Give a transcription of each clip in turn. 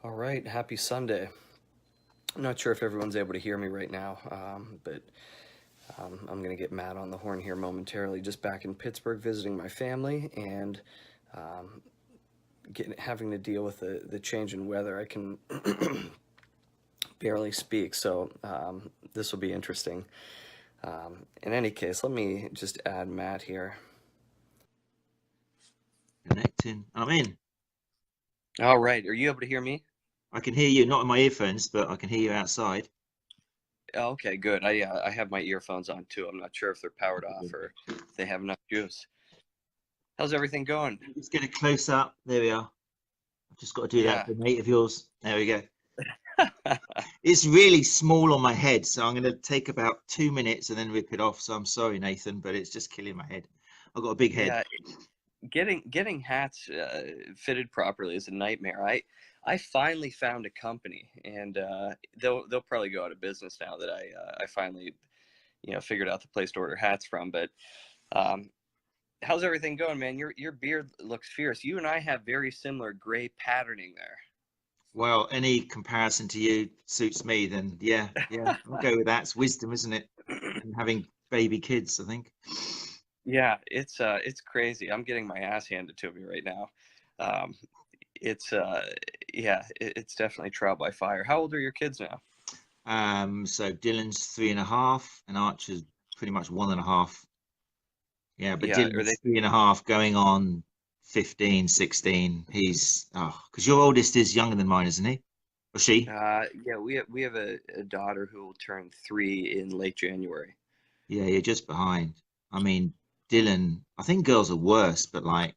All right, happy Sunday. I'm not sure if everyone's able to hear me right now, but I'm going to get Matt on the horn here momentarily. Just back in Pittsburgh visiting my family and having to deal with the change in weather. I can barely speak, so this will be interesting. In any case, let me just add Matt here. Connecting. I'm in. All right, are you able to hear me? I can hear you, not in my earphones, but I can hear you outside. Okay, good. I have my earphones on too. I'm not sure if they're powered off or if they have enough juice. How's everything going? Let's get a close up. There we are. I've just got to do that for a mate of yours. There we go. It's really small on my head, so I'm going to take about 2 minutes and then rip it off. So I'm sorry, Nathan, but it's just killing my head. I've got a big head. Yeah, getting hats fitted properly is a nightmare. I finally found a company, and they'll probably go out of business now that I finally figured out the place to order hats from. But how's everything going, man? Your beard looks fierce. You and I have very similar gray patterning there. Well, any comparison to you suits me, then yeah, I'll go with that. It's wisdom, isn't it? And having baby kids, I think. Yeah, it's crazy. I'm getting my ass handed to me right now. It's definitely trial by fire. How old are your kids now? So Dylan's 3.5 and Archer's pretty much 1.5. Yeah, but Dylan's 3.5 going on 15, 16. He's because your oldest is younger than mine, isn't he? Or she? Yeah, we have a daughter who will turn 3 in late January. Yeah, you're just behind. I mean, Dylan, I think girls are worse, but like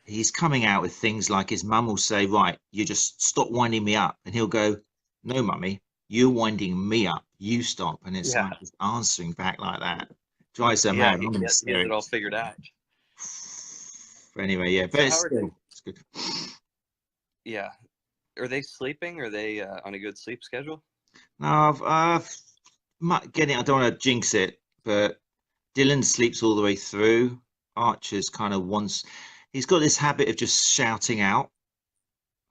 he's coming out with things like his mum will say, right, you just stop winding me up. And he'll go, no, mummy, you're winding me up. You stop. And it's like just answering back like that. Drives her mad. He has it all figured out. Anyway, yeah, but it's good. Yeah. Are they sleeping? Are they on a good sleep schedule? No, I don't want to jinx it, but Dylan sleeps all the way through. Archer's kind of he's got this habit of just shouting out.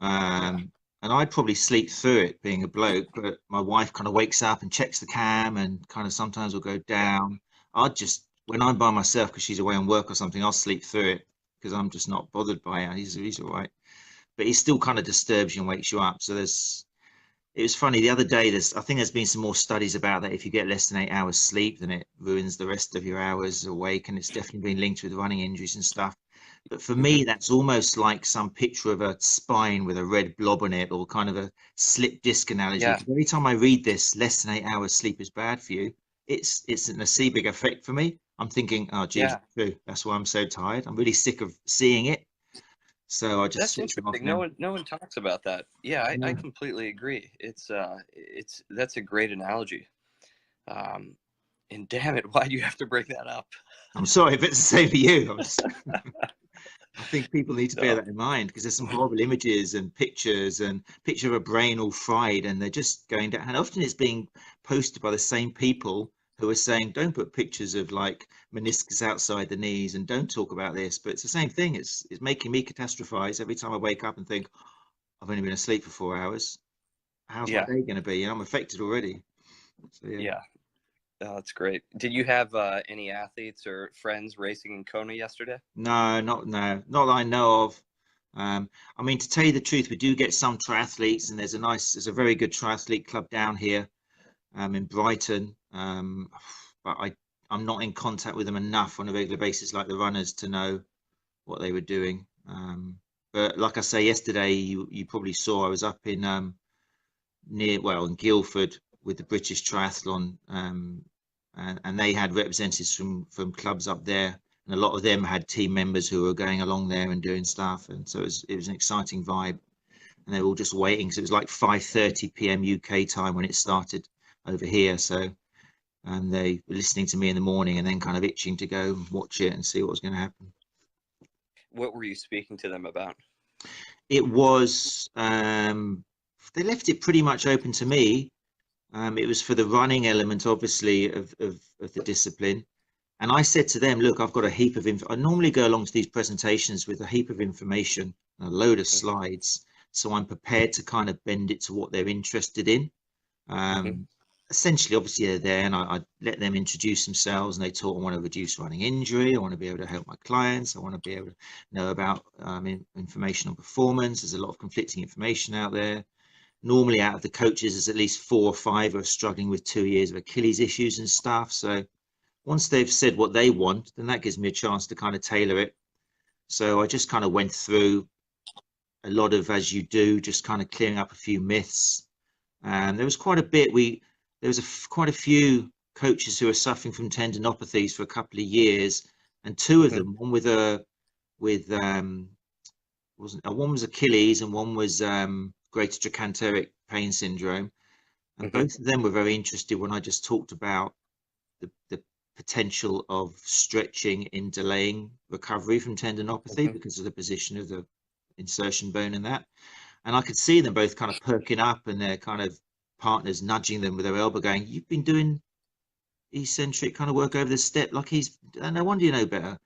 And I'd probably sleep through it being a bloke, but my wife kind of wakes up and checks the cam and kind of sometimes will go down. When I'm by myself, because she's away on work or something, I'll sleep through it because I'm just not bothered by it. He's all right. But he still kind of disturbs you and wakes you up. So it was funny the other day. I think there's been some more studies about that. If you get less than 8 hours sleep, then it ruins the rest of your hours awake, and it's definitely been linked with running injuries and stuff. But for me, that's almost like some picture of a spine with a red blob on it, or kind of a slip disc analogy. Yeah. Every time I read this, less than 8 hours sleep is bad for you. It's a nocebo effect for me. I'm thinking, oh, geez, true. That's why I'm so tired. I'm really sick of seeing it. So I just that's interesting. No one talks about that. Yeah, I completely agree. That's a great analogy. And damn it, why do you have to bring that up? I'm sorry, if it's the same for you. I think people need to bear that in mind, because there's some horrible images and pictures and picture of a brain all fried, and they're just going down. And often it's being posted by the same people who are saying, don't put pictures of like meniscus outside the knees and don't talk about this. But it's the same thing. It's making me catastrophize every time I wake up and think, I've only been asleep for 4 hours. How's my day going to be? And I'm affected already. So, yeah. Oh, that's great. Did you have any athletes or friends racing in Kona yesterday? No, not that I know of. I mean, to tell you the truth, we do get some triathletes, and there's a very good triathlete club down here in Brighton. But I'm not in contact with them enough on a regular basis like the runners to know what they were doing. But like I say, yesterday, you probably saw I was up in in Guildford with the British Triathlon, and they had representatives from clubs up there, and a lot of them had team members who were going along there and doing stuff, and so it was an exciting vibe, and they were all just waiting. So it was like 5:30 p.m. UK time when it started over here, and they were listening to me in the morning and then kind of itching to go and watch it and see what was going to happen. What were you speaking to them about? It was they left it pretty much open to me. It was for the running element, obviously, of the discipline. And I said to them, look, I've got a heap of I normally go along to these presentations with a heap of information, a load of slides. so I'm prepared to kind of bend it to what they're interested in. Essentially, obviously, they're there, and I let them introduce themselves, and they talk. I want to reduce running injury. I want to be able to help my clients. I want to be able to know about information on performance. There's a lot of conflicting information out there. Normally, out of the coaches, there's at least 4 or 5 who are struggling with 2 years of Achilles issues and stuff. So once they've said what they want, then that gives me a chance to kind of tailor it. So I just kind of went through a lot of, as you do, just kind of clearing up a few myths. And there was quite a bit. There was quite a few coaches who were suffering from tendinopathies for a couple of years, and 2 of them, one was Achilles and one was greater trochanteric pain syndrome, and both of them were very interested when I just talked about the potential of stretching in delaying recovery from tendinopathy because of the position of the insertion bone and that. And I could see them both kind of perking up, and their kind of partners nudging them with their elbow, going, "You've been doing eccentric kind of work over the step, like no wonder you know better."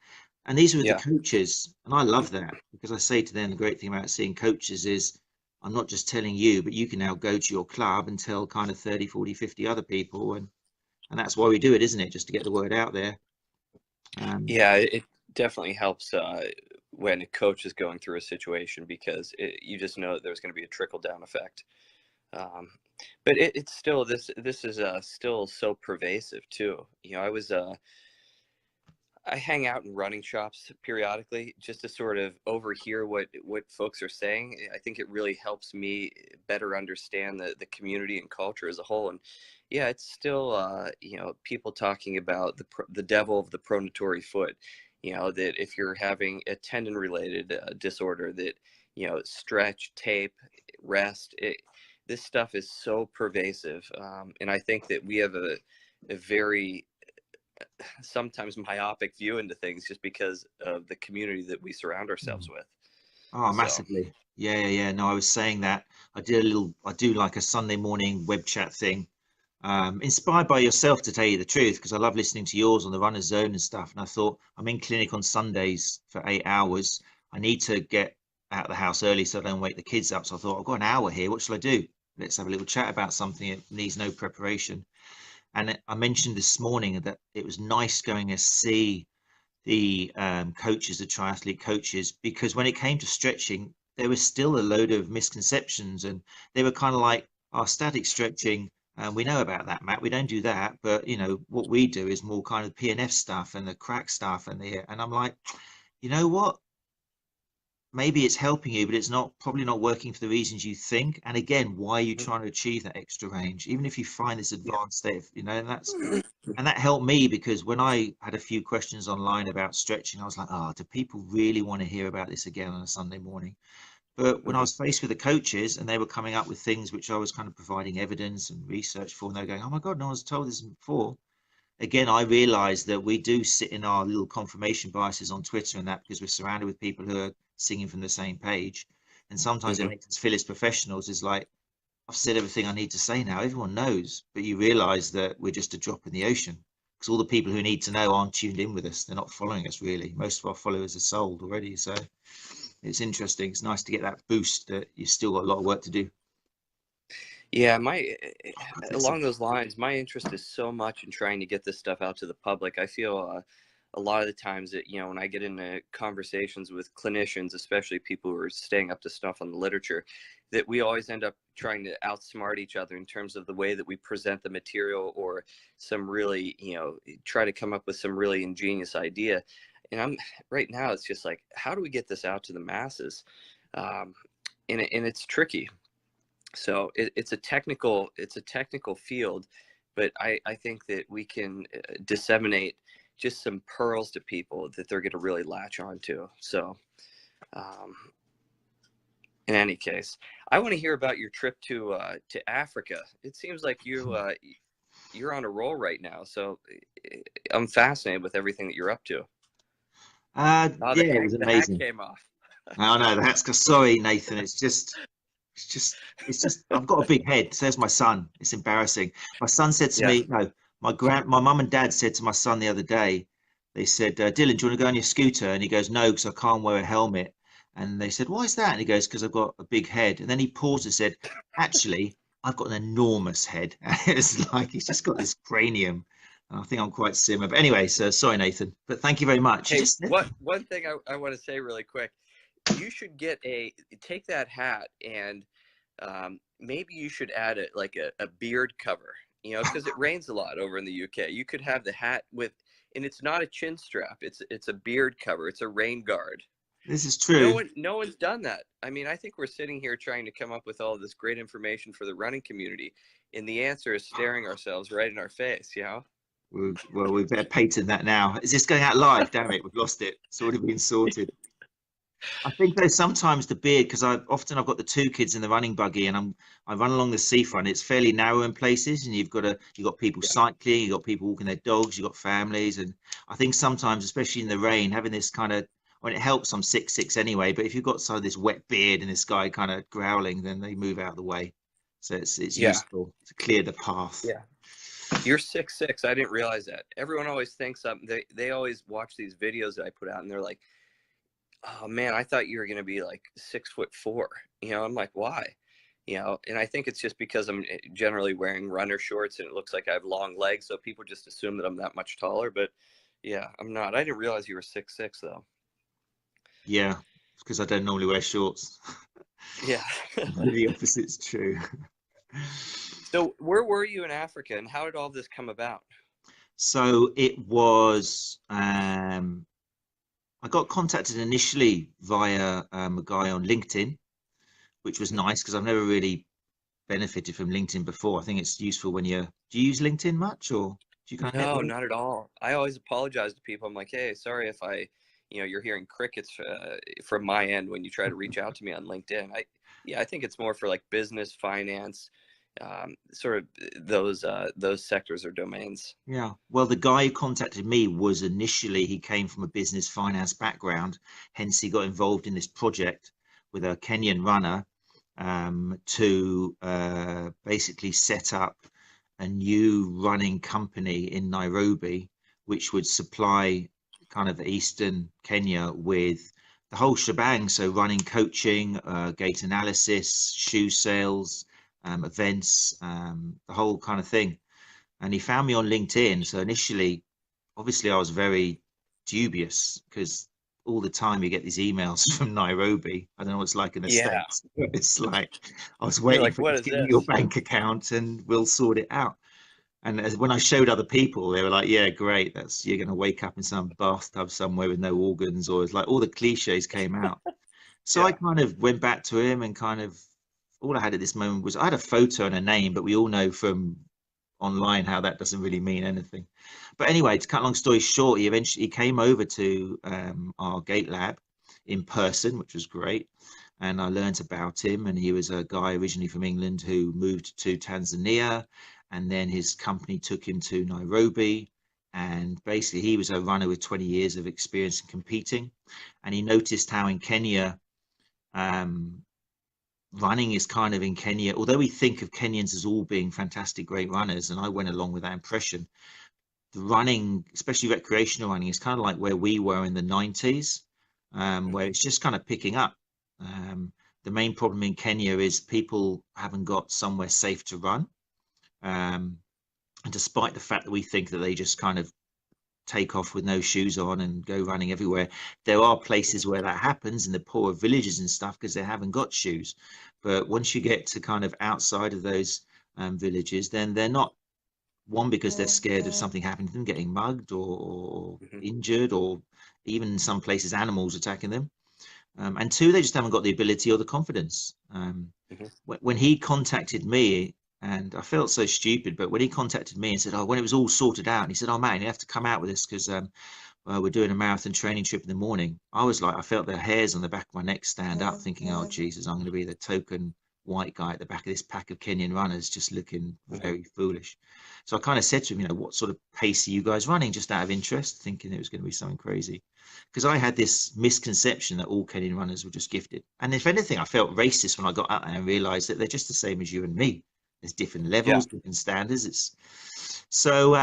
And these were the coaches, and I love that, because I say to them, the great thing about seeing coaches is I'm not just telling you, but you can now go to your club and tell kind of 30, 40, 50 other people, and that's why we do it, isn't it? Just to get the word out there. Yeah, it definitely helps when a coach is going through a situation, because you just know that there's going to be a trickle down effect. But it's still, this is still so pervasive too. You know, I hang out in running shops periodically just to sort of overhear what folks are saying. I think it really helps me better understand the community and culture as a whole. And yeah, it's still, you know, people talking about the devil of the pronatory foot, you know, that if you're having a tendon related disorder, that, you know, stretch, tape, rest, this stuff is so pervasive. And I think that we have a very sometimes myopic view into things just because of the community that we surround ourselves with. Oh, massively. Yeah. No, I was saying that I do like a Sunday morning web chat thing, inspired by yourself, to tell you the truth, because I love listening to yours on the Runner's Zone and stuff. And I thought, I'm in clinic on Sundays for 8 hours. I need to get out of the house early so I don't wake the kids up. So I thought, I've got an hour here. What shall I do? Let's have a little chat about something that needs no preparation. And I mentioned this morning that it was nice going to see the coaches, the triathlete coaches, because when it came to stretching, there was still a load of misconceptions, and they were kind of like, "Our static stretching, we know about that, Matt. We don't do that, but you know what we do is more kind of PNF stuff and the crack stuff." And I'm like, you know what? Maybe it's helping you, but it's probably not working for the reasons you think. And again, why are you trying to achieve that extra range? Even if you find this advanced state of, you know, and that helped me, because when I had a few questions online about stretching, I was like, do people really want to hear about this again on a Sunday morning? But when I was faced with the coaches and they were coming up with things which I was kind of providing evidence and research for, and they were going, "Oh my God, no one's told this before." Again, I realized that we do sit in our little confirmation biases on Twitter and that, because we're surrounded with people who are singing from the same page. And sometimes it makes us feel as professionals is like, I've said everything I need to say now. Everyone knows, but you realize that we're just a drop in the ocean, because all the people who need to know aren't tuned in with us. They're not following us really. Most of our followers are sold already. So it's interesting. It's nice to get that boost that you've still got a lot of work to do. Yeah, along those lines, my interest is so much in trying to get this stuff out to the public. I feel a lot of the times that, you know, when I get into conversations with clinicians, especially people who are staying up to stuff on the literature, that we always end up trying to outsmart each other in terms of the way that we present the material, or some really, you know, try to come up with some really ingenious idea. And right now, it's just like, how do we get this out to the masses? And it's tricky. So it's a technical field, but I think that we can disseminate just some pearls to people that they're going to really latch onto. So in any case, I want to hear about your trip to Africa. It seems like you're on a roll right now. So I'm fascinated with everything that you're up to. It was amazing. The hat came off. Oh no, sorry, Nathan. It's just I've got a big head. So there's my son. It's embarrassing. My son said to me, no, my mum and dad said to my son the other day, they said, "Dylan, do you want to go on your scooter?" And he goes, "No, because I can't wear a helmet." And they said, why is that? And he goes, because I've got a big head. And then he paused and said, actually, I've got an enormous head. It's like he's just got this cranium. And I think I'm quite similar. But anyway, so sorry, Nathan. But thank you very much. Hey, one thing I want to say really quick. You should take that hat and maybe you should add a beard cover, because it rains a lot over in the UK. You could have the hat and it's not a chin strap. It's a beard cover. It's a rain guard. This is true. No one's done that. I mean, I think we're sitting here trying to come up with all this great information for the running community, and the answer is staring ourselves right in our face. Well, we better patent that now. Is this going out live? Damn it, we've lost it. It's already been sorted. I think there's sometimes the beard, because I've got the two kids in the running buggy, and I run along the seafront. It's fairly narrow in places, and you've got people cycling, you've got people walking their dogs, you've got families, and I think sometimes, especially in the rain, having this kind of, when it helps, I'm 6'6" anyway, but if you've got some of this wet beard and this guy kind of growling, then they move out of the way. So it's useful to clear the path. Yeah. You're 6'6". I didn't realize that. Everyone always thinks they always watch these videos that I put out, and they're like, oh man, I thought you were going to be like 6'4". I'm like, why? And I think it's just because I'm generally wearing runner shorts and it looks like I have long legs. So people just assume that I'm that much taller, but yeah, I'm not. I didn't realize you were 6'6" though. Yeah, because I don't normally wear shorts. Yeah. The opposite's true. So where were you in Africa, and how did all this come about? So it was, I got contacted initially via a guy on LinkedIn, which was nice because I've never really benefited from LinkedIn before. I think it's useful when do you use LinkedIn much, or do you kind of? No, not at all. I always apologize to people. I'm like, hey, sorry if you're hearing crickets from my end when you try to reach out to me on LinkedIn. I think it's more for like business, finance, sort of those sectors or domains. Yeah, well, the guy who contacted me was he came from a business finance background, hence he got involved in this project with a Kenyan runner to basically set up a new running company in Nairobi, which would supply kind of Eastern Kenya with the whole shebang. So running coaching, gait analysis, shoe sales, events, the whole kind of thing. And he found me on LinkedIn. So initially, obviously, I was very dubious because all the time you get these emails from Nairobi. I don't know what it's like in the States. It's like, I was waiting for you to give me your bank account and we'll sort it out. And when I showed other people, they were like, yeah, great. You're going to wake up in some bathtub somewhere with no organs, or it's like all the cliches came out. So I kind of went back to him and kind of, all I had at this moment was I had a photo and a name, but we all know from online how that doesn't really mean anything. But anyway, to cut a long story short, he came over to our gait lab in person, which was great. And I learned about him, and he was a guy originally from England who moved to Tanzania, and then his company took him to Nairobi. And basically he was a runner with 20 years of experience in competing. And he noticed how in Kenya, running is kind of in Kenya, although we think of Kenyans as all being fantastic, great runners, and I went along with that impression, the running, especially recreational running, is kind of like where we were in the 90s, where it's just kind of picking up. The main problem in Kenya is people haven't got somewhere safe to run. And despite the fact that we think that they just kind of take off with no shoes on and go running everywhere, there are places where that happens in the poorer villages and stuff because they haven't got shoes. But once you get to kind of outside of those villages, then they're not, one, because they're scared of something happening to them, getting mugged or injured, or even in some places animals attacking them, and two, they just haven't got the ability or the confidence. When he contacted me, and I felt so stupid, but when he contacted me and said, oh, when it was all sorted out, and he said, oh man, you have to come out with this because we're doing a marathon training trip in the morning. I was like, I felt the hairs on the back of my neck stand up, thinking, oh Jesus, I'm going to be the token white guy at the back of this pack of Kenyan runners, just looking very foolish. So I kind of said to him, what sort of pace are you guys running, just out of interest, thinking it was going to be something crazy. Because I had this misconception that all Kenyan runners were just gifted. And if anything, I felt racist when I got out there and realized that they're just the same as you and me. There's different levels, different standards. So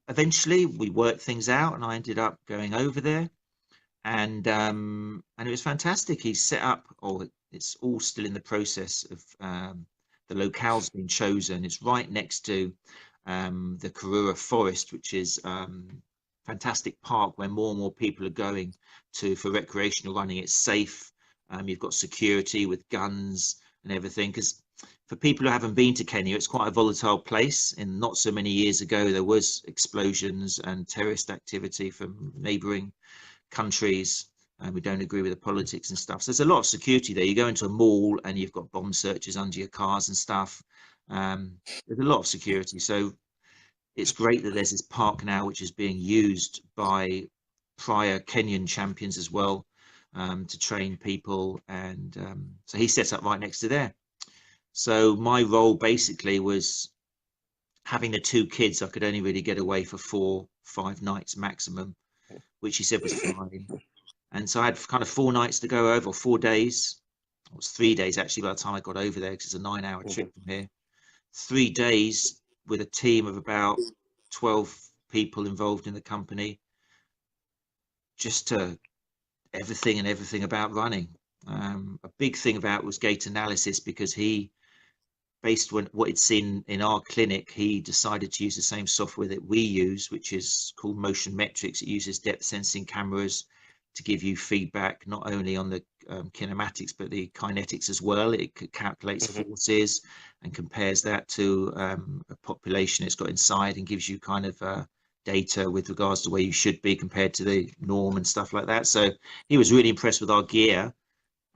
eventually we worked things out, and I ended up going over there. and it was fantastic. He set up, or it's all still in the process of the locale's been chosen. It's right next to the Karura Forest, which is fantastic park where more and more people are going to for recreational running. It's safe. You've got security with guns and everything. Because for people who haven't been to Kenya, it's quite a volatile place. And not so many years ago, there was explosions and terrorist activity from neighboring countries, and we don't agree with the politics and stuff. So there's a lot of security there. You go into a mall and you've got bomb searches under your cars and stuff. There's a lot of security. So it's great that there's this park now which is being used by prior Kenyan champions as well, to train people. And so he sets up right next to there. So my role basically was having the two kids. I could only really get away for 4-5 nights maximum, which he said was fine. And so I had kind of 4 nights to go over, or 4 days. It was 3 days actually by the time I got over there, because it's a 9-hour trip from here. 3 days with a team of about 12 people involved in the company, just to everything about running. A big thing about was Gait Analysis, because he, based on what he'd seen in our clinic, he decided to use the same software that we use, which is called Motion Metrics. It uses depth sensing cameras to give you feedback, not only on the kinematics, but the kinetics as well. It calculates forces and compares that to a population it's got inside, and gives you kind of data with regards to where you should be compared to the norm and stuff like that. So he was really impressed with our gear.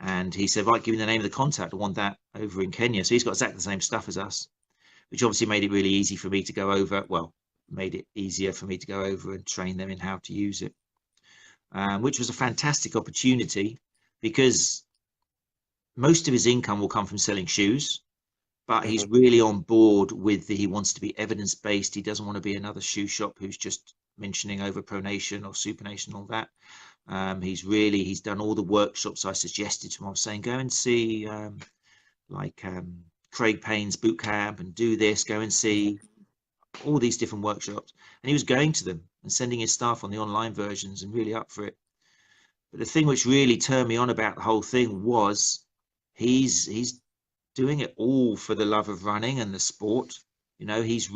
And he said, right, give me the name of the contact. I want that over in Kenya. So he's got exactly the same stuff as us, which obviously made it really easy for me to go over. Well, made it easier for me to go over and train them in how to use it, which was a fantastic opportunity, because most of his income will come from selling shoes, but he's really on board with he wants to be evidence-based. He doesn't want to be another shoe shop who's just mentioning overpronation or supination and all that. He's done all the workshops I suggested to him. I was saying, go and see Craig Payne's boot camp and do this, go and see all these different workshops. And he was going to them and sending his staff on the online versions, and really up for it. But the thing which really turned me on about the whole thing was he's doing it all for the love of running and the sport. You know, he's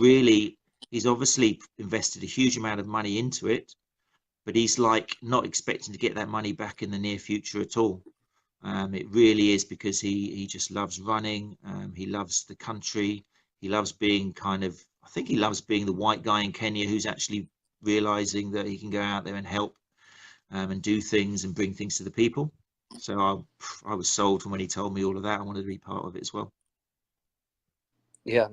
obviously invested a huge amount of money into it, but he's like not expecting to get that money back in the near future at all. It really is because he just loves running. He loves the country. He loves being I think he loves being the white guy in Kenya who's actually realizing that he can go out there and help and do things and bring things to the people. So I was sold from when he told me all of that. I wanted to be part of it as well. Yeah,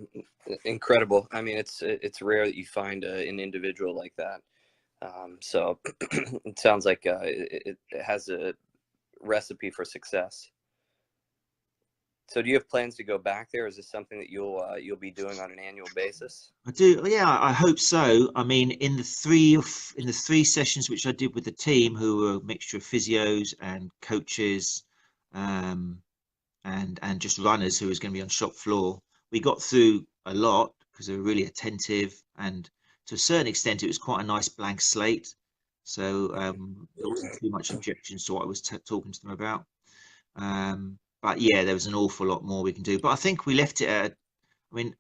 incredible. I mean, it's rare that you find an individual like that. So it sounds like it has a recipe for success. So do you have plans to go back there? Is this something that you'll be doing on an annual basis? I do. Yeah, I hope so. I mean, in the three sessions which I did with the team, who were a mixture of physios and coaches, and just runners who was going to be on shop floor, we got through a lot because they were really attentive, and to a certain extent, it was quite a nice blank slate. So there wasn't too much objections to what I was talking to them about. But yeah, there was an awful lot more we can do. But I think we left it at, I mean,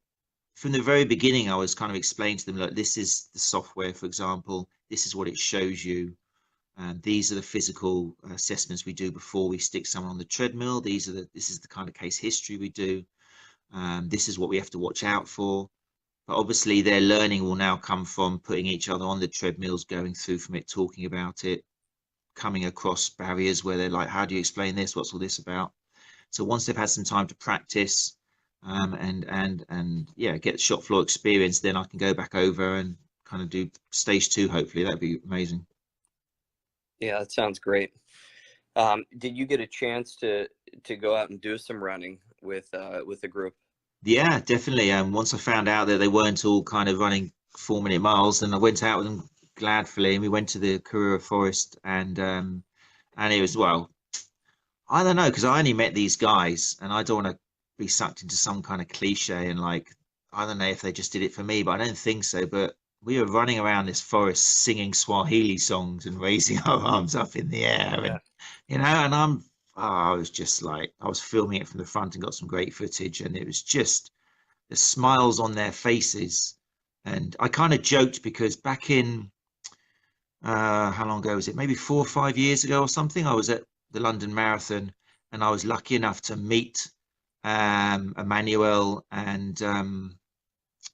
from the very beginning, I was kind of explaining to them, like, this is the software, for example, this is what it shows you. These are the physical assessments we do before we stick someone on the treadmill. This is the kind of case history we do. This is what we have to watch out for. But obviously their learning will now come from putting each other on the treadmills, going through from it, talking about it, coming across barriers where they're like, how do you explain this? What's all this about? So once they've had some time to practice and yeah, get shop floor experience, then I can go back over and kind of do stage 2. Hopefully that'd be amazing. Yeah, that sounds great. Did you get a chance to go out and do some running with the group? Yeah, definitely. Once I found out that they weren't all kind of running 4-minute miles, then I went out with them gladly, and we went to the Karura Forest, and it was, well, I don't know, because I only met these guys, and I don't want to be sucked into some kind of cliche and like, I don't know if they just did it for me, but I don't think so. But we were running around this forest singing Swahili songs and raising our arms up in the air, Yeah. and and I was just like, I was filming it from the front and got some great footage, and it was just the smiles on their faces. And I kind of joked because back in how long ago was it? Maybe 4 or 5 years ago or something. I was at the London Marathon, and I was lucky enough to meet Emmanuel and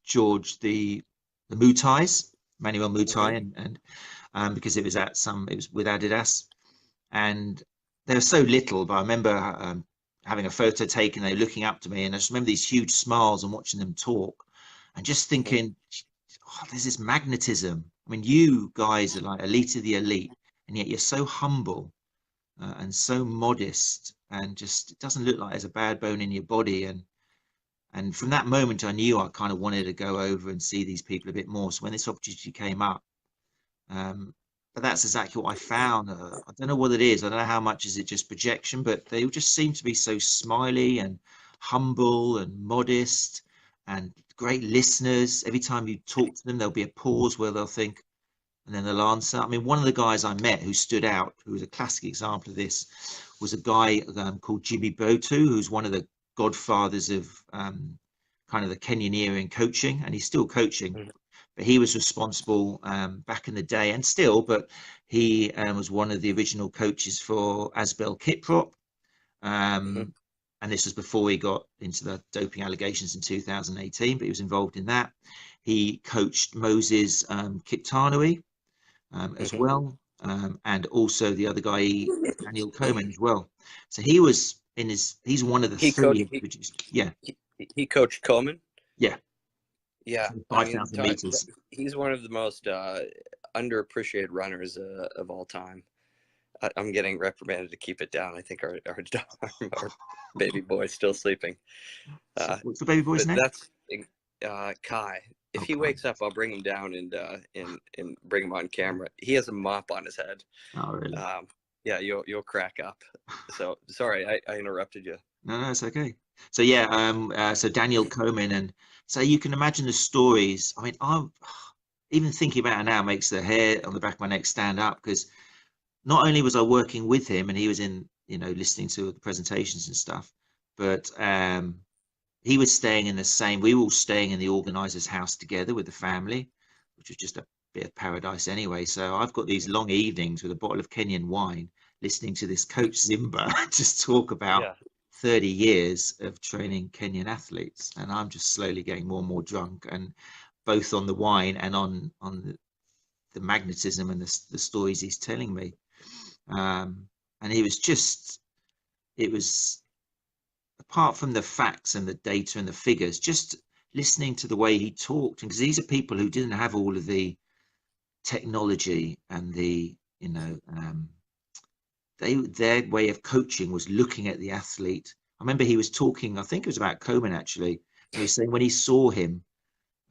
George, the Mutais, Emmanuel Hmm. Mutai, and because it was with Adidas, and they were so little, but I remember having a photo taken, they were looking up to me, and I just remember these huge smiles and watching them talk, and just Hmm. thinking, oh, there's this magnetism. I mean, you guys are like elite of the elite, and yet you're so humble and so modest, and just it doesn't look like there's a bad bone in your body. And from that moment, I knew I kind of wanted to go over and see these people a bit more. So when this opportunity came up, um, but that's exactly what I found. I don't know what it is. I don't know how much is it just projection, but they just seem to be so smiley and humble and modest and great listeners. Every time you talk to them, there'll be a pause where they'll think and then they'll answer. I mean, one of the guys I met who stood out, who was a classic example of this, was a guy called Jimma'Simba Beauttah, who's one of the godfathers of kind of the Kenyan era in coaching, and he's still coaching. Hmm. But he was responsible back in the day, and still, but he was one of the original coaches for Abel Kiprop. Hmm. Um, and this was before he got into the doping allegations in 2018, but he was involved in that. He coached Moses Kiptanui as Hmm. well, and also the other guy, Daniel Komen as well. So he was he's one of the He three coached. introduced. Yeah, He coached Komen. yeah, Yeah, I mean, 5,000 meters. he's one of the most underappreciated runners of all time. I'm getting reprimanded to keep it down. I think our baby boy's still sleeping. What's the baby boy's But name? that's Kai. If he Okay. wakes up, I'll bring him down and bring him on camera. He has a mop on his head. Oh, really? Yeah, you'll crack up. So sorry, I interrupted you. No, no, it's okay. So yeah, so Daniel Komen, and so you can imagine the stories. I mean, I'm even thinking about it now makes the hair on the back of my neck stand up because not only was I working with him and he was in, listening to the presentations and stuff, but he was staying in the same. We were all staying in the organizer's house together with the family, which was just a bit of paradise anyway. So I've got these long evenings with a bottle of Kenyan wine, listening to this coach Zimba just talk about Yeah. 30 years of training Kenyan athletes, and I'm just slowly getting more and more drunk, and both on the wine and on the magnetism and the stories he's telling me. And he was just, it was apart from the facts and the data and the figures, just listening to the way he talked, because these are people who didn't have all of the technology and their way of coaching was looking at the athlete. I remember he was talking, I think it was about Komen actually. He was saying when he saw him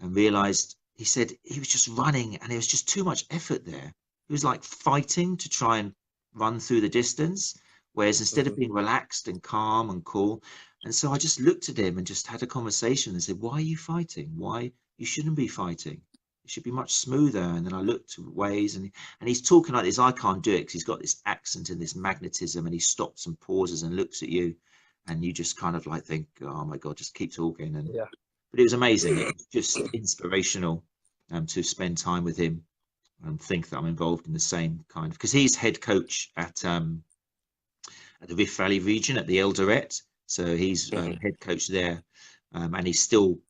and realized, he said he was just running and there was just too much effort there. He was like fighting to try and run through the distance, whereas instead of Hmm. being relaxed and calm and cool. And so I just looked at him and just had a conversation and said, why are you fighting? Why you shouldn't be fighting? It should be much smoother. And then I looked at ways, and he's talking like this. I can't do it because he's got this accent and this magnetism, and he stops and pauses and looks at you, and you just kind of like think, oh my God, just keep talking. And Yeah. but it was amazing. It was just inspirational to spend time with him and think that I'm involved in the same kind of, because he's head coach at the Rift Valley region at the Eldoret. So he's Hmm. head coach there, and he's still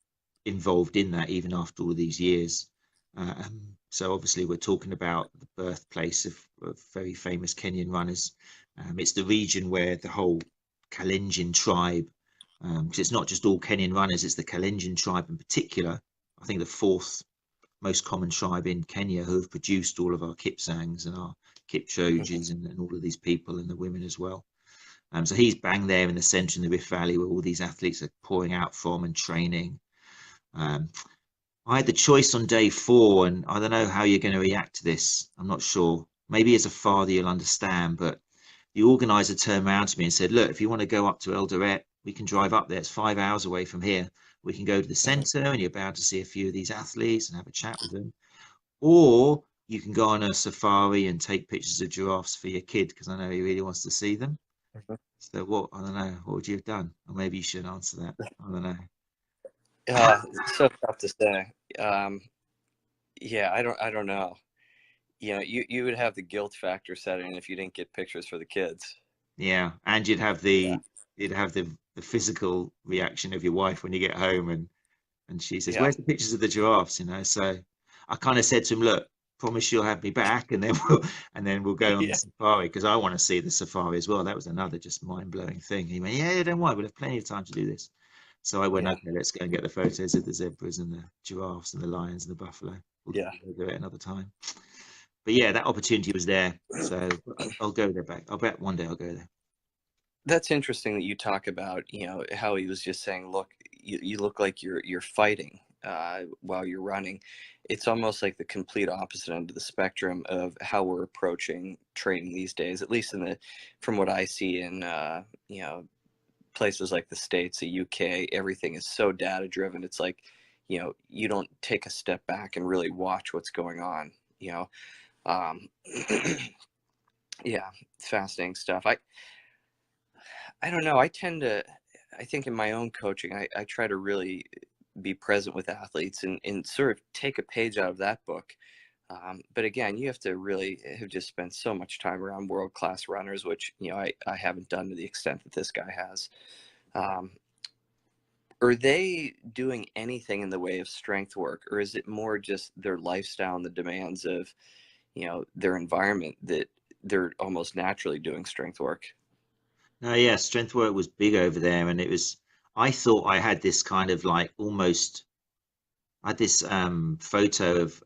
involved in that even after all these years. So obviously we're talking about the birthplace of very famous Kenyan runners. It's the region where the whole Kalenjin tribe, because it's not just all Kenyan runners, it's the Kalenjin tribe in particular. I think the fourth most common tribe in Kenya who have produced all of our Kipsangs and our Hmm. Kipchoges and all of these people and the women as well. So he's bang there in the centre in the Rift Valley where all these athletes are pouring out from and training. Um, I had the choice on day 4, and I don't know how you're going to react to this. I'm not sure. Maybe as a father you'll understand, but the organizer turned around to me and said, look, if you want to go up to Eldoret, we can drive up there. It's 5 hours away from here. We can go to the Hmm. centre and you're bound to see a few of these athletes and have a chat with them. or you can go on a safari and take pictures of giraffes for your kid, because I know he really wants to see them. Mhm. So what, I don't know, what would you have done? Or maybe you should answer that. I don't know. So tough to say. Yeah, I don't know. You would have the guilt factor set in if you didn't get pictures for the kids. Yeah, and Yeah, you'd have the physical reaction of your wife when you get home, and she says, yeah, "Where's the pictures of the giraffes?" You know, so I kind of said to him, "Look, promise you'll have me back, and then we'll go on the yeah, safari, because I want to see the safari as well." That was another just mind-blowing thing. He went, "Yeah, yeah, don't worry, we'll have plenty of time to do this." So I went, yeah, "Okay, let's go and get the photos of the zebras and the giraffes and the lions and the buffalo. yeah. We'll do it another time." But yeah, that opportunity was there, so I'll go there back. I'll bet one day I'll go there. That's interesting that you talk about, how he was just saying, look, you look like you're fighting while you're running. It's almost like the complete opposite end of the spectrum of how we're approaching training these days, at least from what I see in, places like the States, the UK. Everything is so data driven. It's like, you don't take a step back and really watch what's going on, you know. Um, yeah, fascinating stuff. I don't know. I think in my own coaching, I try to really be present with athletes and sort of take a page out of that book. But again, you have to really have just spent so much time around world-class runners, which, I haven't done to the extent that this guy has. Um, are they doing anything in the way of strength work, or is it more just their lifestyle and the demands of, their environment that they're almost naturally doing strength work? No, yeah, strength work was big over there, and it was. I thought I had this kind of like almost. I had this photo of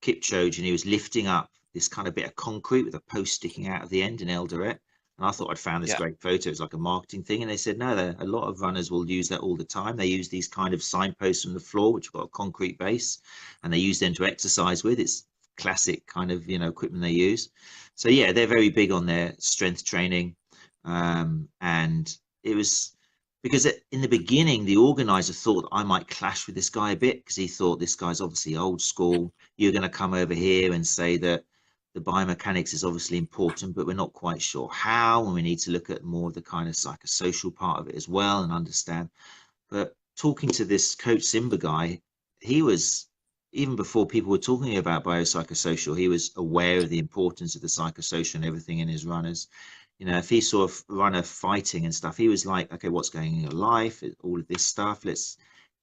Kipchoge, and he was lifting up this kind of bit of concrete with a post sticking out of the end in Eldoret. And I thought I'd found this Yeah, great photo. It's like a marketing thing. And they said, no, a lot of runners will use that all the time. They use these kind of signposts from the floor, which have got a concrete base, and they use them to exercise with. It's classic kind of, equipment they use. So yeah, they're very big on their strength training. And it was because in the beginning, the organizer thought I might clash with this guy a bit, because he thought this guy's obviously old school. You're going to come over here and say that the biomechanics is obviously important, but we're not quite sure how, and we need to look at more of the kind of psychosocial part of it as well and understand. But talking to this coach Simba guy, he was, even before people were talking about biopsychosocial, he was aware of the importance of the psychosocial and everything in his runners. If he saw a runner fighting and stuff, he was like, okay, what's going on in your life? All of this stuff.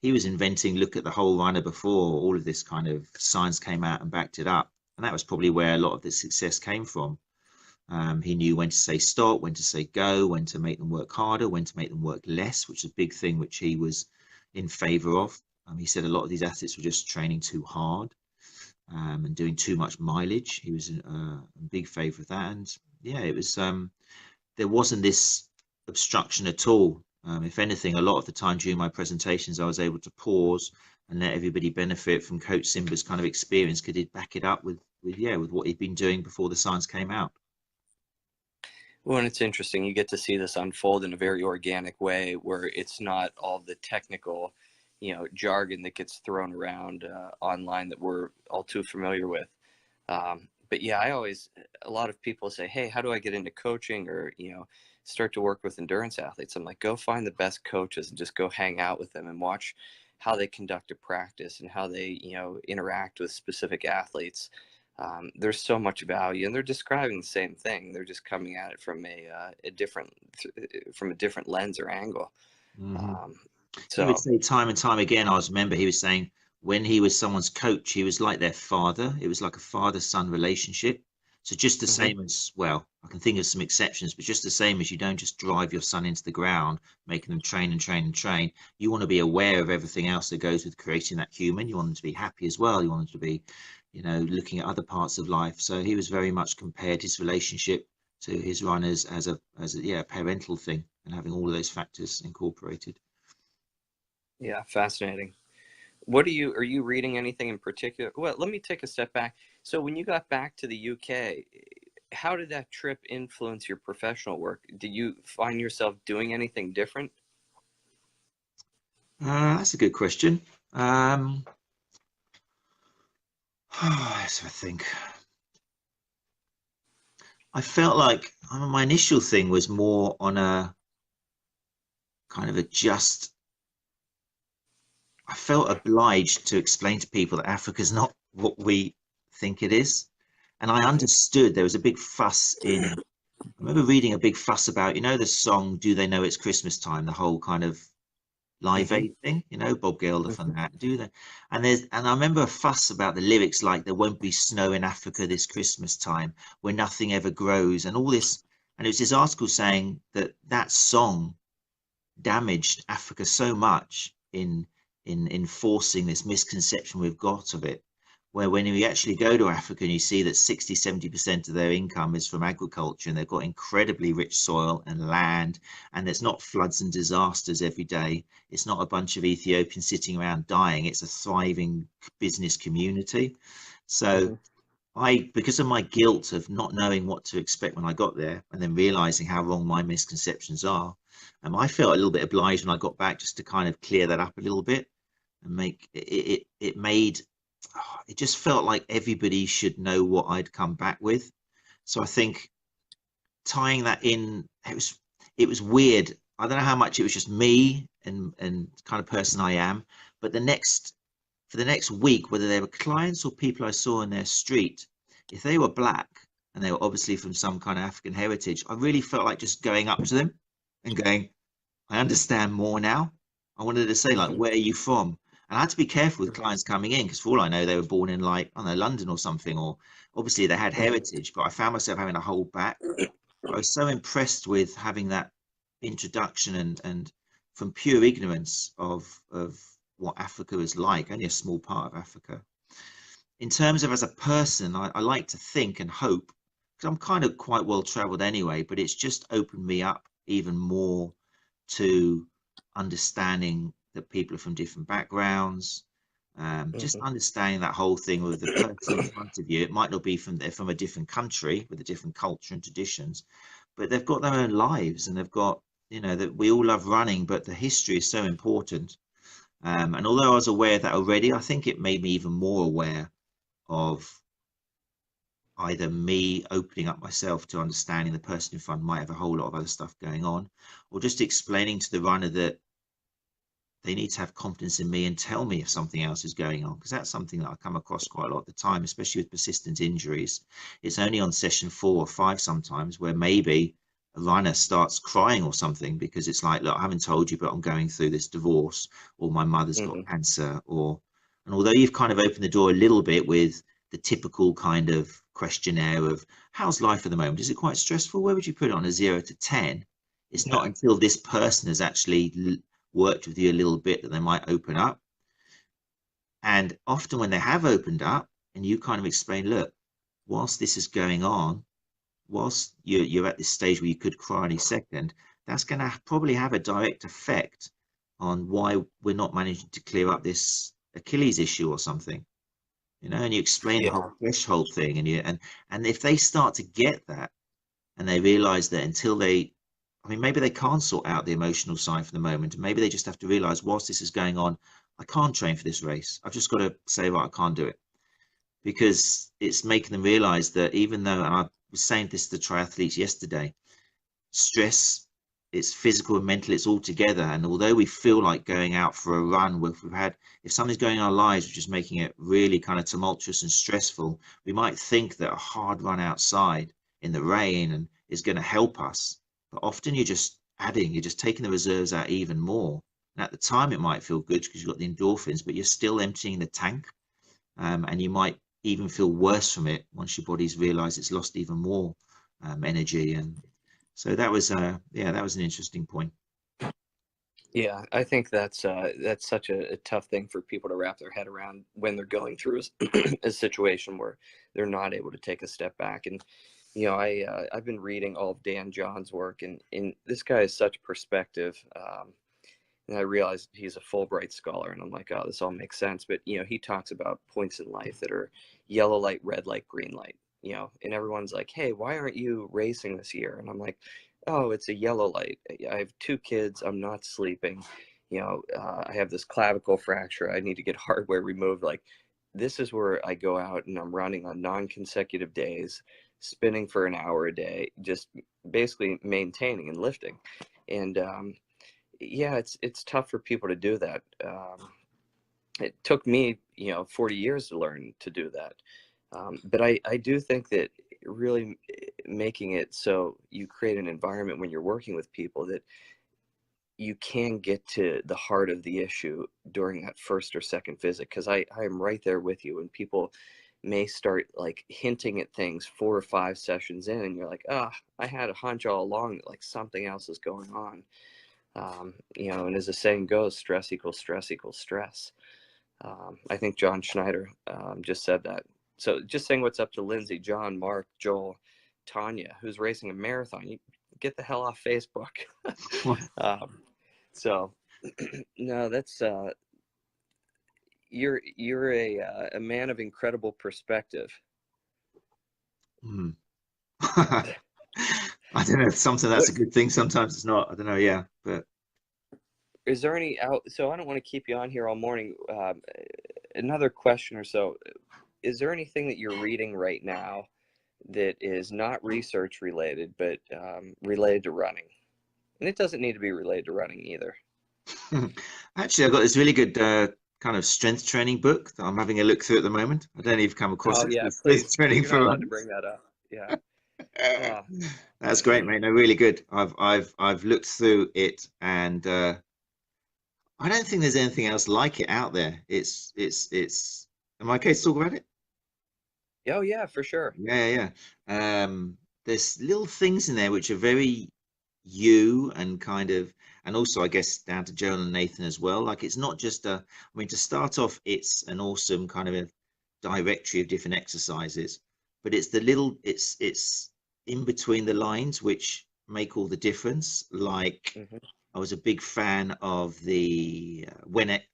He was inventing, look at the whole runner before all of this kind of science came out and backed it up. And that was probably where a lot of the success came from. He knew when to say stop, when to say go, when to make them work harder, when to make them work less, which is a big thing which he was in favor of. He said a lot of these athletes were just training too hard and doing too much mileage. He was a big favor of that. And yeah, it was there wasn't this obstruction at all. If anything, a lot of the time during my presentations, I was able to pause and let everybody benefit from Coach Simba's kind of experience. Could he back it up with what he'd been doing before the science came out? well, and it's interesting. You get to see this unfold in a very organic way, where it's not all the technical, jargon that gets thrown around online that we're all too familiar with. But yeah, a lot of people say, hey, how do I get into coaching, or, start to work with endurance athletes? I'm like, go find the best coaches and just go hang out with them and watch how they conduct a practice and how they, interact with specific athletes. There's so much value, and they're describing the same thing. They're just coming at it from from a different lens or angle. Mm-hmm. Um, He would so, say time and time again, I remember he was saying when he was someone's coach, he was like their father. It was like a father-son relationship. So just the mhm. same as, well, I can think of some exceptions, but just the same as you don't just drive your son into the ground, making them train and train and train. You want to be aware of everything else that goes with creating that human. You want them to be happy as well. You want them to be, looking at other parts of life. So he was very much compared his relationship to his runners as a parental thing, and having all of those factors incorporated. Yeah, fascinating. Are you reading anything in particular? Well, let me take a step back. So when you got back to the UK, how did that trip influence your professional work? Did you find yourself doing anything different? That's a good question. So I think I felt like my initial thing was more on a kind of a just. I felt obliged to explain to people that Africa's not what we think it is. And I understood there was a big fuss in, I remember reading a big fuss about, the song Do They Know It's Christmas Time, the whole kind of Live Hmm. Aid thing, Bob Geldof and that, do they? And I remember a fuss about the lyrics like there won't be snow in Africa this Christmas time, where nothing ever grows, and all this. And it was this article saying that that song damaged Africa so much in enforcing this misconception we've got of it, where when you actually go to Africa and you see that 60-70% of their income is from agriculture, and they've got incredibly rich soil and land, and there's not floods and disasters every day. It's not a bunch of Ethiopians sitting around dying. It's a thriving business community. So Hmm. because of my guilt of not knowing what to expect when I got there, and then realizing how wrong my misconceptions are, I felt a little bit obliged when I got back just to kind of clear that up a little bit and make it made it just felt like everybody should know what I'd come back with. So I think tying that in, it was weird. I don't know how much it was just me and kind of person I am, but for the next week, whether they were clients or people I saw in their street, if they were black and they were obviously from some kind of African heritage, I really felt like just going up to them and going, I understand more now. I wanted to say, like, Hmm. where are you from? And I had to be careful with clients coming in because, for all I know, they were born in, like, I don't know, London or something, or obviously they had heritage, but I found myself having to hold back. But I was so impressed with having that introduction and from pure ignorance of what Africa is like, only a small part of Africa. In terms of as a person, I like to think and hope, because I'm kind of quite well traveled anyway, but it's just opened me up even more to understanding that people are from different backgrounds, just Hmm. understanding that whole thing with the person in front of you. It might not be they're from a different country with a different culture and traditions, but they've got their own lives, and they've got, that we all love running, but the history is so important. And although I was aware of that already, I think it made me even more aware of either me opening up myself to understanding the person in front might have a whole lot of other stuff going on, or just explaining to the runner that they need to have confidence in me and tell me if something else is going on, because that's something that I come across quite a lot of the time, especially with persistent injuries. It's only on session 4 or 5 sometimes where maybe a runner starts crying or something because it's like, look, I haven't told you, but I'm going through this divorce, or my mother's got Hmm. cancer, and although you've kind of opened the door a little bit with the typical kind of questionnaire of how's life at the moment, is it quite stressful? Where would you put it on a 0 to 10? It's not Yeah. until this person has actually worked with you a little bit that they might open up. And often when they have opened up and you kind of explain, look, whilst this is going on, whilst you're at this stage where you could cry any second, that's going to probably have a direct effect on why we're not managing to clear up this Achilles issue or something, and you explain the Yeah. whole threshold thing, and if they start to get that and they realize that until maybe they can't sort out the emotional side for the moment. And maybe they just have to realize whilst this is going on, I can't train for this race. I've just got to say, right, I can't do it, because it's making them realize that even though, and I was saying this to the triathletes yesterday, stress, it's physical and mental, it's all together. And although we feel like going out for a run, if something's going in our lives, which is making it really kind of tumultuous and stressful, we might think that a hard run outside in the rain and is going to help us. But often you're just taking the reserves out even more. And at the time, it might feel good because you've got the endorphins, but you're still emptying the tank. And you might even feel worse from it once your body's realized it's lost even more energy. And so that was that was an interesting point. Yeah, I think that's such a tough thing for people to wrap their head around when they're going through a situation where they're not able to take a step back. And I've been reading all of Dan John's work, and this guy has such perspective. And I realized he's a Fulbright scholar, and I'm like, oh, this all makes sense. But he talks about points in life that are yellow light, red light, green light. And everyone's like, hey, why aren't you racing this year? And I'm like, oh, it's a yellow light. I have 2 kids. I'm not sleeping. I have this clavicle fracture. I need to get hardware removed. Like, this is where I go out and I'm running on non-consecutive days, spinning for an hour a day, just basically maintaining and lifting. And yeah, it's tough for people to do that. It took me, 40 years to learn to do that. But I do think that really making it so you create an environment when you're working with people that you can get to the heart of the issue during that first or second visit. Because I am right there with you. And people may start like hinting at things 4 or 5 sessions in, and you're like, I had a hunch all along that like something else is going on. And as the saying goes, stress equals stress equals stress. I think John Schneider just said that. So just saying what's up to Lindsay, John, Mark, Joel, Tanya, who's racing a marathon. You get the hell off Facebook. So no, that's you're a man of incredible perspective. I don't know if sometimes that's a good thing, sometimes it's not. I don't know. Yeah, but is there any so I don't want to keep you on here all morning. Another question or so. Is there anything that you're reading right now that is not research related, but related to running? And it doesn't need to be related to running either. Actually, I've got this really good kind of strength training book that I'm having a look through at the moment. I don't know if you've come across it. Yeah, strength training for runners. To bring that up. Yeah. That's great, mate. No, really good. I've looked through it, and I don't think there's anything else like it out there. It's. Am I okay to talk about it? Oh yeah, for sure. Yeah. There's little things in there which are very you and kind of, and also I guess down to Joel and Nathan as well. Like it's not just to start off, it's an awesome kind of a directory of different exercises, but it's the little, it's in between the lines which make all the difference. Like I was a big fan of the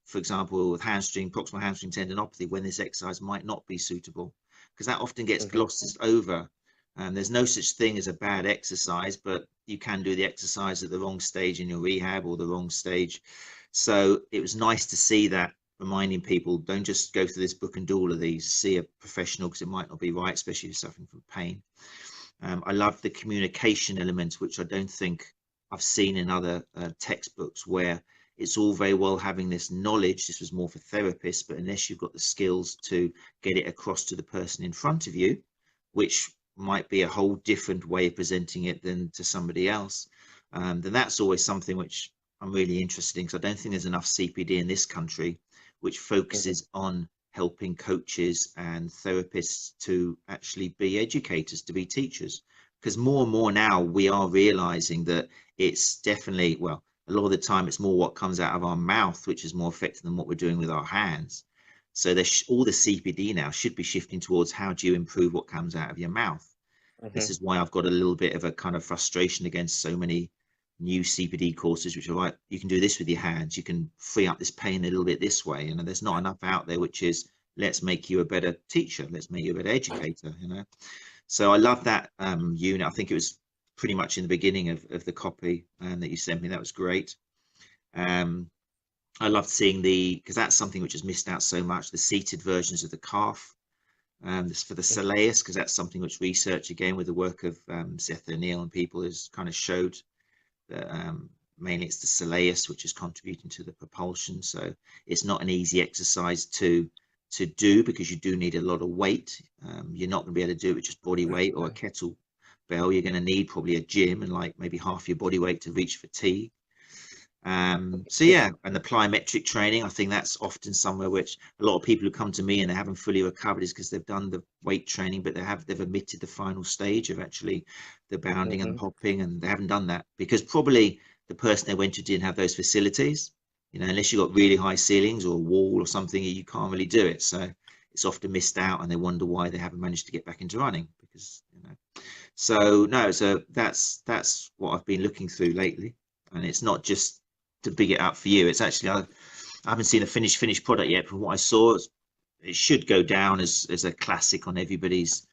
for example, with proximal hamstring tendinopathy, when this exercise might not be suitable, because that often gets glossed over. There's no such thing as a bad exercise, but you can do the exercise at the wrong stage in your rehab or the wrong stage. So it was nice to see that, reminding people, don't just go through this book and do all of these. See a professional, because it might not be right, especially if you're suffering from pain. I love the communication elements, which I don't think I've seen in other textbooks, where it's all very well having this knowledge. This was more for therapists, but unless you've got the skills to get it across to the person in front of you, which might be a whole different way of presenting it than to somebody else, then that's always something which I'm really interested in, because I don't think there's enough CPD in this country which focuses on helping coaches and therapists to actually be educators, to be teachers. Because more and more now we are realizing that it's definitely, well, a lot of the time it's more what comes out of our mouth which is more effective than what we're doing with our hands. So all the CPD now should be shifting towards how do you improve what comes out of your mouth. This is why I've got a little bit of a kind of frustration against so many new CPD courses, which are like, you can do this with your hands, you can free up this pain a little bit this way. There's not enough out there which is, let's make you a better teacher, let's make you a better educator, So I love that unit. I think it was pretty much in the beginning of the copy that you sent me. That was great. I loved seeing because that's something which has missed out so much, the seated versions of the calf. This for the soleus, because that's something which research, again, with the work of Seth O'Neill and people, has kind of showed that mainly it's the soleus which is contributing to the propulsion. So it's not an easy exercise to do, because you do need a lot of weight. You're not going to be able to do it with just body weight or a kettlebell. You're going to need probably a gym and like maybe half your body weight to reach fatigue. So yeah, and the plyometric training, I think that's often somewhere which a lot of people who come to me and they haven't fully recovered is because they've done the weight training, but they've omitted the final stage of actually the bounding and the hopping, and they haven't done that because probably the person they went to didn't have those facilities. Unless you've got really high ceilings or a wall or something, you can't really do it. So it's often missed out, and they wonder why they haven't managed to get back into running, because so no, so that's what I've been looking through lately. And it's not just to big it up for you, it's actually, I haven't seen a finished product yet. From what I saw, it should go down as a classic on everybody's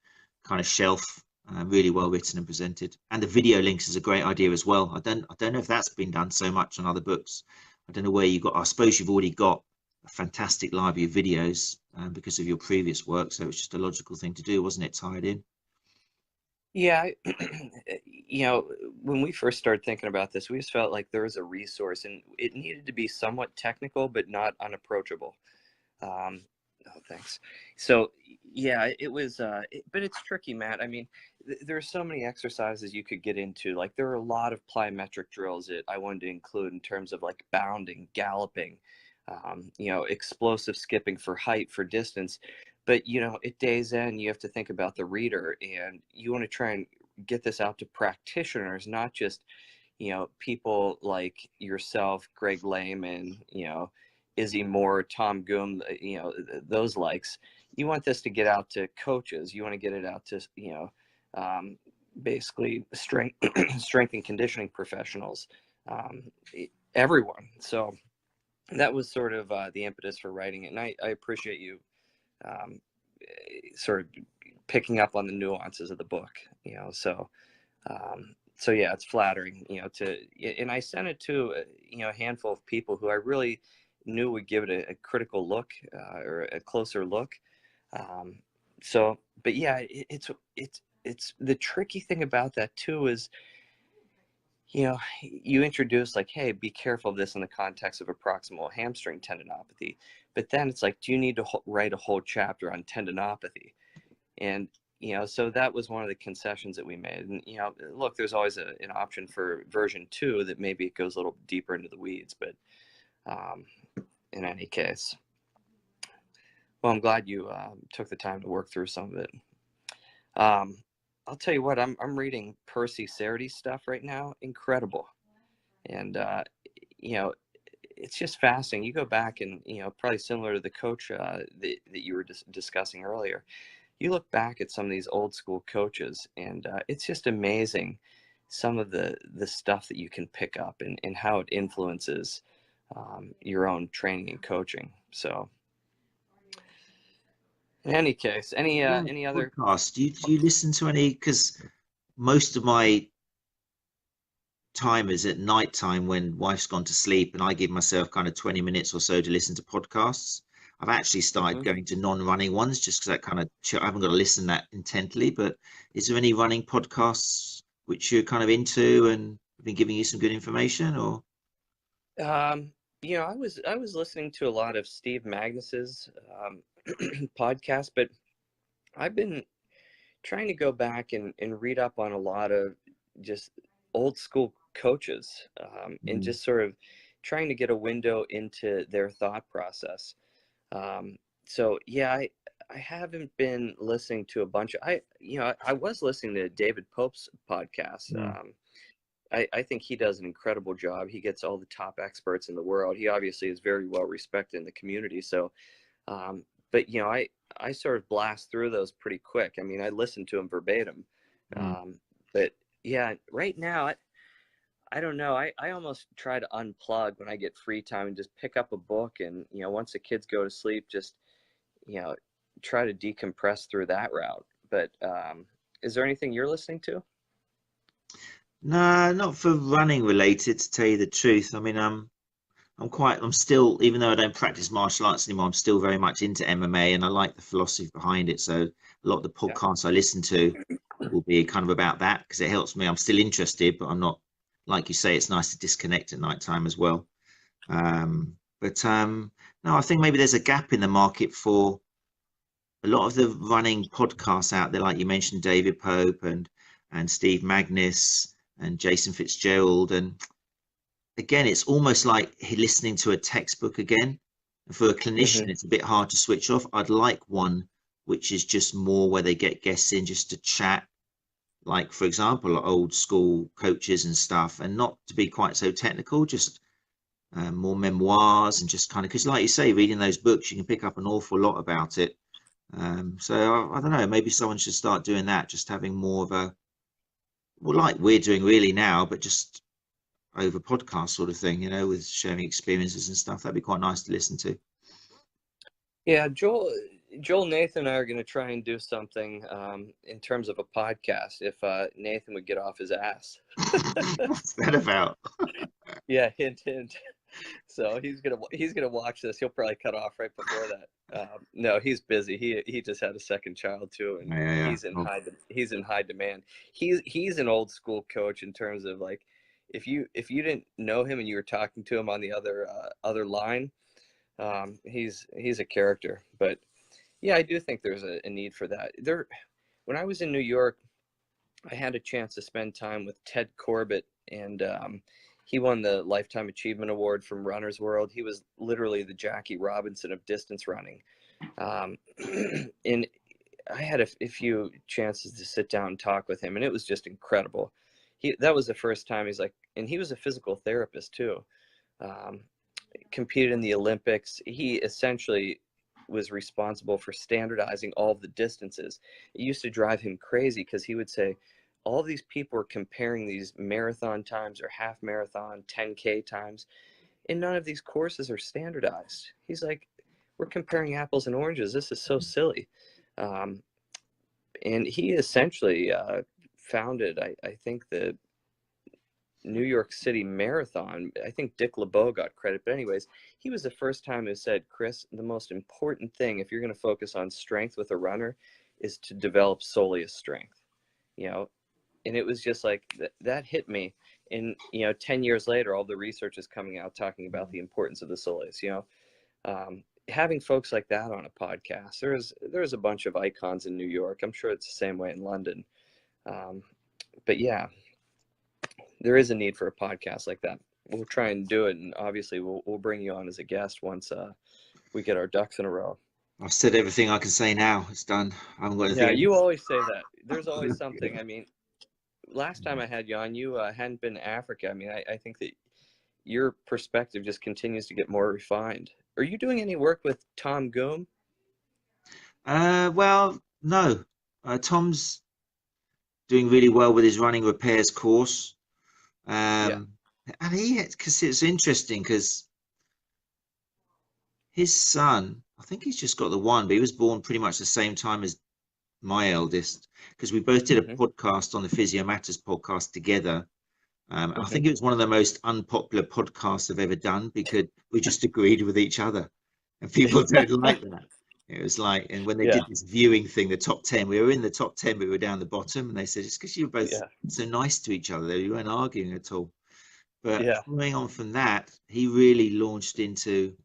kind of shelf. Really well written and presented, and the video links is a great idea as well. I don't know if that's been done so much on other books. I don't know where you got. I suppose you've already got a fantastic library of videos, because of your previous work. So it's just a logical thing to do, wasn't it? Tied in. Yeah, you know, when we first started thinking about this, we just felt like there was a resource and it needed to be somewhat technical, but not unapproachable. Um, oh, thanks. So, yeah, it was, but it's tricky, Matt. I mean, there are so many exercises you could get into. Like, there are a lot of plyometric drills that I wanted to include in terms of like bounding, galloping, you know, explosive skipping for height, for distance. But, you know, at day's end, you have to think about the reader and you want to try and get this out to practitioners, not just, you know, people like yourself, Greg Lehman, you know, Izzy Moore, Tom Goom, you know, those likes. You want this to get out to coaches. You want to get it out to, you know, basically strength, strength and conditioning professionals, um, everyone. So that was sort of the impetus for writing it. And I appreciate you um, sort of picking up on the nuances of the book, you know. So yeah, it's flattering, you know, and I sent it to, you know, a handful of people who I really knew would give it a critical look or a closer look. Um, but yeah, it's the tricky thing about that too is, you know, you introduce like, hey, be careful of this in the context of a proximal hamstring tendinopathy. But then it's like, do you need to write a whole chapter on tendinopathy? And, you know, so that was one of the concessions that we made. And, you know, look, there's always an option for version 2 that maybe it goes a little deeper into the weeds. But in any case, well, I'm glad you took the time to work through some of it. I'll tell you what, I'm reading Percy Sarity's stuff right now. Incredible. And, you know, it's just fascinating. You go back and, you know, probably similar to the coach that you were discussing earlier, you look back at some of these old school coaches and it's just amazing some of the stuff that you can pick up and how it influences your own training and coaching. So in any case, any other podcast? Do you listen to any? Because most of my time is at night time when wife's gone to sleep, and I give myself kind of 20 minutes or so to listen to podcasts. I've actually started going to non-running ones just because I haven't got to listen that intently. But is there any running podcasts which you're kind of into and have been giving you some good information? Or you know, I was listening to a lot of Steve Magnus's podcast, but I've been trying to go back and read up on a lot of just old school coaches and just sort of trying to get a window into their thought process. So yeah, I haven't been listening to a bunch of, I was listening to David Pope's podcast. I think he does an incredible job. He gets all the top experts in the world. He obviously is very well respected in the community. So, but you know, I sort of blast through those pretty quick. I mean, I listen to them verbatim. But yeah, right now, I don't know. I almost try to unplug when I get free time and just pick up a book. And, you know, once the kids go to sleep, just, you know, try to decompress through that route. But is there anything you're listening to? no, not for running related, to tell you the truth. I mean, I'm still, even though I don't practice martial arts anymore, I'm still very much into MMA and I like the philosophy behind it. So a lot of the podcasts I listen to will be kind of about that because it helps me. I'm still interested, but I'm not, like you say, it's nice to disconnect at night time as well. No, I think maybe there's a gap in the market for a lot of the running podcasts out there, like you mentioned, David Pope and Steve Magnus and Jason Fitzgerald. And again, it's almost like listening to a textbook again. And for a clinician, it's a bit hard to switch off. I'd like one which is just more where they get guests in just to chat, like, for example, old school coaches and stuff, and not to be quite so technical, just more memoirs and just kind of, because like you say, reading those books, you can pick up an awful lot about it. So I don't know, maybe someone should start doing that, just having more of a, well, like we're doing really now, but just over podcast sort of thing, you know, with sharing experiences and stuff. That'd be quite nice to listen to. Yeah, Joel, Nathan and I are going to try and do something in terms of a podcast if Nathan would get off his ass. What's that about? Yeah, hint, hint. So he's gonna watch this. He'll probably cut off right before that. No, he's busy. He just had a second child too, and Yeah. he's in high demand. He's an old school coach in terms of like, if you didn't know him and you were talking to him on the other line, he's a character. But yeah, I do think there's a need for that. When I was in New York, I had a chance to spend time with Ted Corbett, and he won the Lifetime Achievement Award from Runner's World. He was literally the Jackie Robinson of distance running. And I had a few chances to sit down and talk with him, and it was just incredible. That was the first time he's like, and he was a physical therapist too. Competed in the Olympics. He essentially was responsible for standardizing all of the distances. It used to drive him crazy because he would say, all these people are comparing these marathon times or half marathon, 10K times, and none of these courses are standardized. He's like, we're comparing apples and oranges. This is so silly. And he essentially founded, I think, the New York City Marathon. I think Dick LeBeau got credit, but anyways, he was the first time who said, Chris, the most important thing, if you're going to focus on strength with a runner, is to develop soleus strength, and it was just like that hit me. And 10 years later, all the research is coming out talking about the importance of the soleus. Having folks like that on a podcast, there's a bunch of icons in New York. I'm sure it's the same way in London. But yeah, there is a need for a podcast like that. We'll try and do it, and obviously we'll bring you on as a guest once we get our ducks in a row. I've said everything I can say now. It's done. I haven't got anything. Yeah, you always say that. There's always something. I mean, last time I had you on, you hadn't been to Africa. I mean, I think that your perspective just continues to get more refined. Are you doing any work with Tom Goom? Well, no. Tom's doing really well with his running repairs course. And because it's interesting because his son, I think he's just got the one, but he was born pretty much the same time as my eldest, because we both did a podcast on the Physio Matters podcast together. I think it was one of the most unpopular podcasts I've ever done because we just agreed with each other, and people don't like that. It was like, and when they did this viewing thing, the top 10, we were in the top 10, but we were down the bottom, and they said it's because you were both so nice to each other, you weren't arguing at all. But following on from that, he really launched into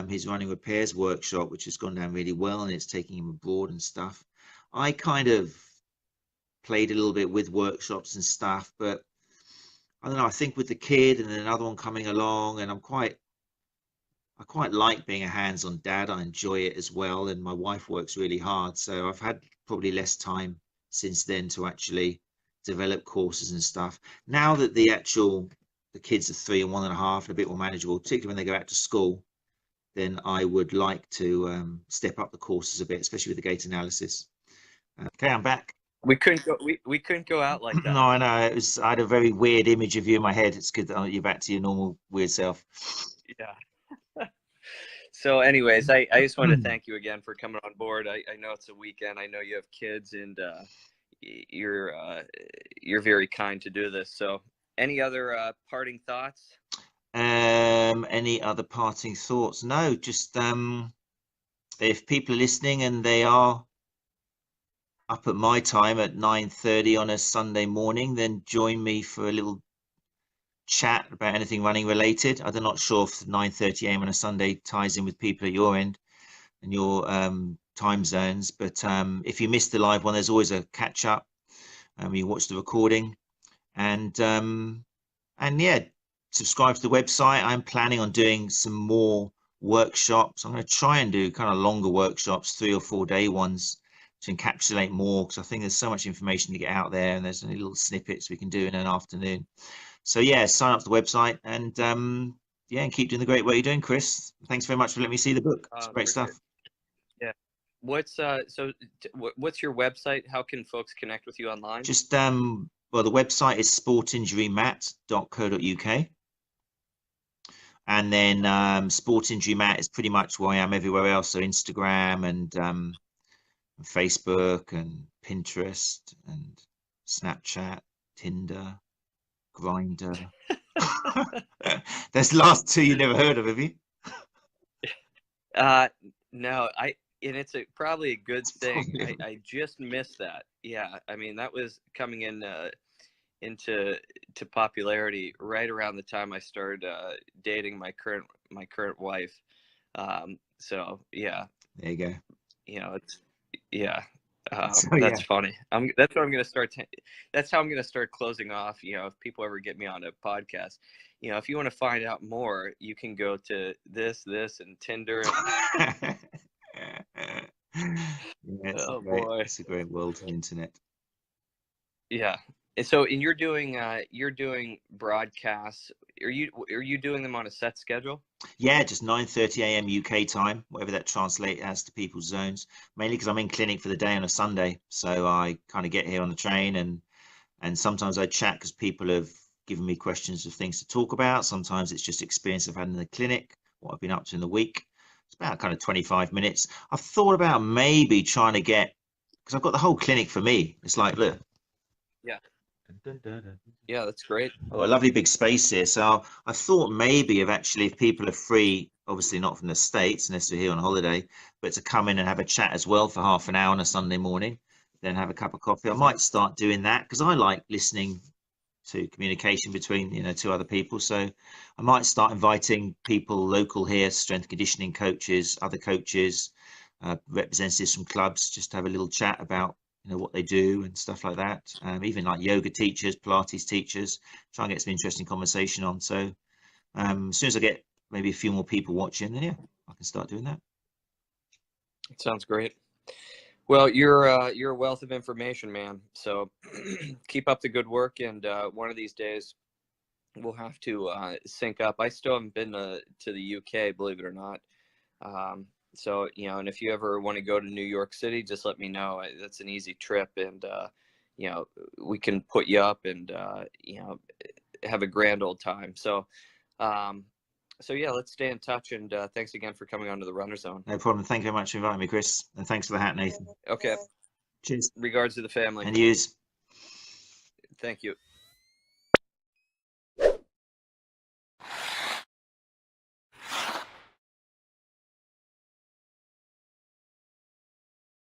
his running repairs workshop, which has gone down really well, and it's taking him abroad and stuff. I kind of played a little bit with workshops and stuff, but I don't know, I think with the kid and then another one coming along, and I quite like being a hands-on dad. I enjoy it as well, and my wife works really hard, so I've had probably less time since then to actually develop courses and stuff. Now that the kids are 3 and 1.5 and a bit more manageable, particularly when they go out to school, then I would like to step up the courses a bit, especially with the gait analysis. Okay, I'm back. We couldn't go out like that. No, I know. I had a very weird image of you in my head. It's good that you're back to your normal weird self. Yeah. So anyways, I just want to thank you again for coming on board. I know it's a weekend. I know you have kids, and you're very kind to do this. So any other parting thoughts? Any other parting thoughts? No, just if people are listening and they are up at my time at 9:30 on a Sunday morning, then join me for a little chat about anything running related. I'm not sure if 9:30 a.m. on a Sunday ties in with people at your end and your time zones, but if you missed the live one, there's always a catch up. You watch the recording, and yeah, subscribe to the website. I'm planning on doing some more workshops. I'm going to try and do kind of longer workshops, 3 or 4 day ones, to encapsulate more, because I think there's so much information to get out there, and there's only little snippets we can do in an afternoon. So yeah, sign up to the website, and yeah, and keep doing the great work you're doing, Chris. Thanks very much for letting me see the book. It's great stuff. Yeah. What's your website? How can folks connect with you online? Just well, the website is sportinjurymat.co.uk. And then Sport Injury Mat is pretty much where I am everywhere else. So Instagram and Facebook and Pinterest and Snapchat, Tinder, Grindr. Those last two you never heard of, have you? No, and it's probably a good thing. I just missed that. Yeah, I mean that was coming in into popularity right around the time I started dating my current wife. So yeah, there you go. It's yeah. So, that's funny. That's what I'm gonna start. That's how I'm gonna start closing off. If people ever get me on a podcast, if you want to find out more, you can go to this, and Tinder. Yeah, Boy, it's a great world of internet. Yeah. And so, you're doing broadcasts. Are you doing them on a set schedule? Yeah, just 9:30 a.m. UK time, whatever that translates as to people's zones. Mainly because I'm in clinic for the day on a Sunday, so I kind of get here on the train, and sometimes I chat because people have given me questions of things to talk about. Sometimes it's just experience I've had in the clinic, what I've been up to in the week. It's about kind of 25 minutes. I've thought about maybe trying to get, because I've got the whole clinic for me. It's like, look. Yeah. Yeah, that's great. Oh, a lovely big space here. So I thought maybe of actually, if people are free, obviously not from the States unless they're here on holiday, but to come in and have a chat as well for half an hour on a Sunday morning, then have a cup of coffee. I might start doing that because I like listening to communication between two other people. So I might start inviting people local here, strength conditioning coaches, other coaches, representatives from clubs, just to have a little chat about what they do and stuff like that. Even like yoga teachers, Pilates teachers, try and get some interesting conversation on. So as soon as I get maybe a few more people watching, then yeah, I can start doing that. It sounds great. Well, you're a wealth of information, man. So keep up the good work, and one of these days we'll have to sync up. I still haven't been to the UK, believe it or not. So and if you ever want to go to New York City, just let me know. That's an easy trip, and we can put you up and have a grand old time. So yeah, let's stay in touch, and thanks again for coming on to the Runner Zone. No problem. Thank you very much for inviting me, Chris, and thanks for the hat, Nathan. Okay. Cheers. Regards to the family. And yous. Thank you.